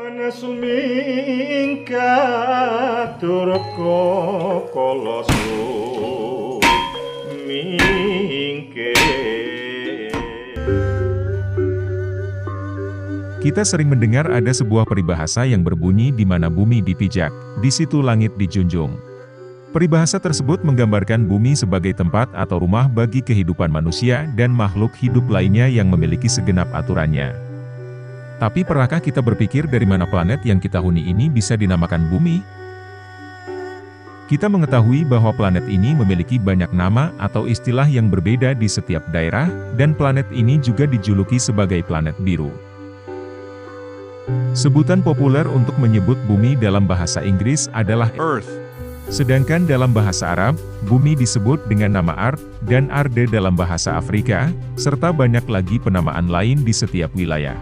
Sumingka turko kolosu mingke. Kita sering mendengar ada sebuah peribahasa yang berbunyi di mana bumi dipijak, di situ langit dijunjung. Peribahasa tersebut menggambarkan bumi sebagai tempat atau rumah bagi kehidupan manusia dan makhluk hidup lainnya yang memiliki segenap aturannya. Tapi pernahkah kita berpikir dari mana planet yang kita huni ini bisa dinamakan bumi? Kita mengetahui bahwa planet ini memiliki banyak nama atau istilah yang berbeda di setiap daerah, dan planet ini juga dijuluki sebagai planet biru. Sebutan populer untuk menyebut bumi dalam bahasa Inggris adalah Earth. Sedangkan dalam bahasa Arab, bumi disebut dengan nama Ard, dan Arde dalam bahasa Afrika, serta banyak lagi penamaan lain di setiap wilayah.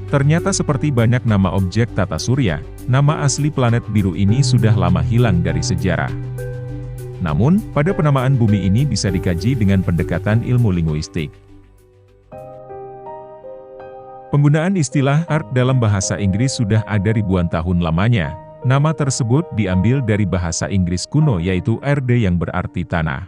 Ternyata seperti banyak nama objek tata surya, nama asli planet biru ini sudah lama hilang dari sejarah. Namun, pada penamaan bumi ini bisa dikaji dengan pendekatan ilmu linguistik. Penggunaan istilah Earth dalam bahasa Inggris sudah ada ribuan tahun lamanya. Nama tersebut diambil dari bahasa Inggris kuno yaitu Erde yang berarti tanah.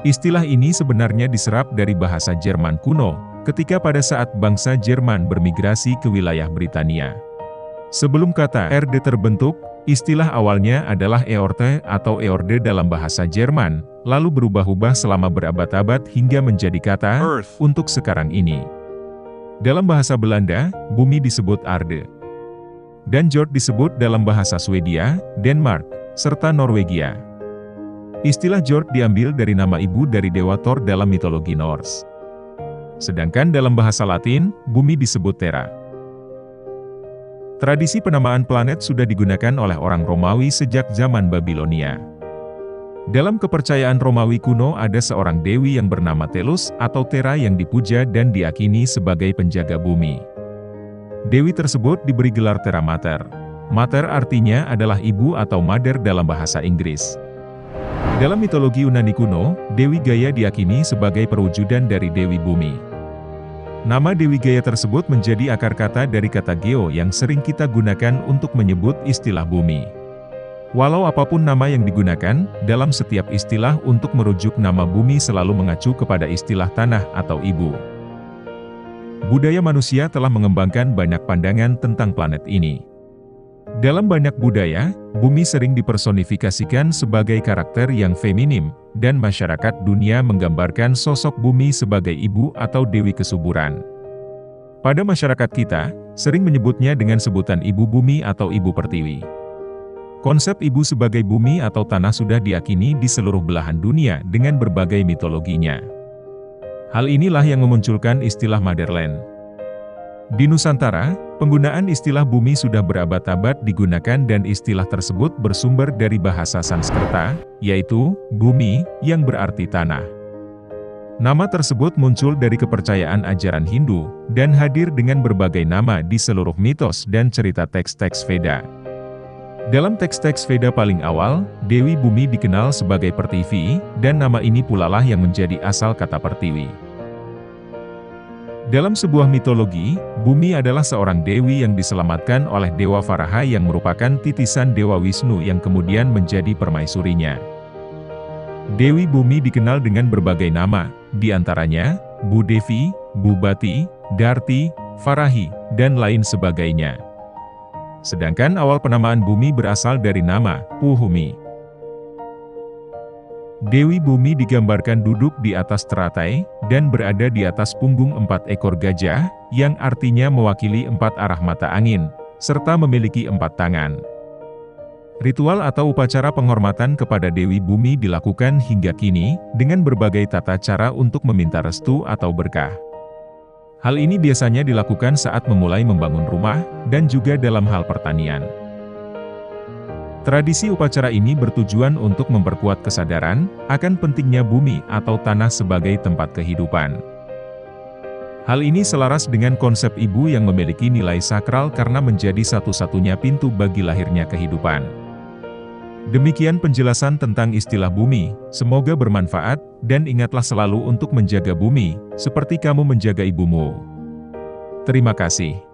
Istilah ini sebenarnya diserap dari bahasa Jerman kuno, ketika pada saat bangsa Jerman bermigrasi ke wilayah Britania. Sebelum kata Erde terbentuk, istilah awalnya adalah Eorte atau Eorde dalam bahasa Jerman, lalu berubah-ubah selama berabad-abad hingga menjadi kata Earth untuk sekarang ini. Dalam bahasa Belanda, bumi disebut Aarde. Dan Jord disebut dalam bahasa Swedia, Denmark, serta Norwegia. Istilah Jord diambil dari nama ibu dari dewa Thor dalam mitologi Norse. Sedangkan dalam bahasa Latin, bumi disebut Terra. Tradisi penamaan planet sudah digunakan oleh orang Romawi sejak zaman Babilonia. Dalam kepercayaan Romawi kuno ada seorang dewi yang bernama Telus atau Terra yang dipuja dan diakini sebagai penjaga bumi. Dewi tersebut diberi gelar Terra Mater. Mater artinya adalah ibu atau mother dalam bahasa Inggris. Dalam mitologi Yunani kuno, Dewi Gaia diyakini sebagai perwujudan dari Dewi Bumi. Nama Dewi Gaia tersebut menjadi akar kata dari kata geo yang sering kita gunakan untuk menyebut istilah bumi. Walau apapun nama yang digunakan, dalam setiap istilah untuk merujuk nama bumi selalu mengacu kepada istilah tanah atau ibu. Budaya manusia telah mengembangkan banyak pandangan tentang planet ini. Dalam banyak budaya, bumi sering dipersonifikasikan sebagai karakter yang feminim, dan masyarakat dunia menggambarkan sosok bumi sebagai ibu atau dewi kesuburan. Pada masyarakat kita, sering menyebutnya dengan sebutan ibu bumi atau ibu pertiwi. Konsep ibu sebagai bumi atau tanah sudah diakini di seluruh belahan dunia dengan berbagai mitologinya. Hal inilah yang memunculkan istilah Motherland. Di Nusantara, penggunaan istilah bumi sudah berabad-abad digunakan dan istilah tersebut bersumber dari bahasa Sanskerta, yaitu bumi, yang berarti tanah. Nama tersebut muncul dari kepercayaan ajaran Hindu, dan hadir dengan berbagai nama di seluruh mitos dan cerita teks-teks Veda. Dalam teks-teks Veda paling awal, Dewi Bumi dikenal sebagai Pertivi, dan nama ini pula lah yang menjadi asal kata Pertiwi. Dalam sebuah mitologi, bumi adalah seorang dewi yang diselamatkan oleh Dewa Varaha yang merupakan titisan Dewa Wisnu yang kemudian menjadi permaisurinya. Dewi Bumi dikenal dengan berbagai nama, di antaranya, Budevi, Bubati, Darti, Varahi, dan lain sebagainya. Sedangkan awal penamaan bumi berasal dari nama, Puhumi. Dewi Bumi digambarkan duduk di atas teratai, dan berada di atas punggung 4 ekor gajah, yang artinya mewakili 4 arah mata angin, serta memiliki 4 tangan. Ritual atau upacara penghormatan kepada Dewi Bumi dilakukan hingga kini, dengan berbagai tata cara untuk meminta restu atau berkah. Hal ini biasanya dilakukan saat memulai membangun rumah, dan juga dalam hal pertanian. Tradisi upacara ini bertujuan untuk memperkuat kesadaran akan pentingnya bumi atau tanah sebagai tempat kehidupan. Hal ini selaras dengan konsep ibu yang memiliki nilai sakral karena menjadi satu-satunya pintu bagi lahirnya kehidupan. Demikian penjelasan tentang istilah bumi, semoga bermanfaat, dan ingatlah selalu untuk menjaga bumi, seperti kamu menjaga ibumu. Terima kasih.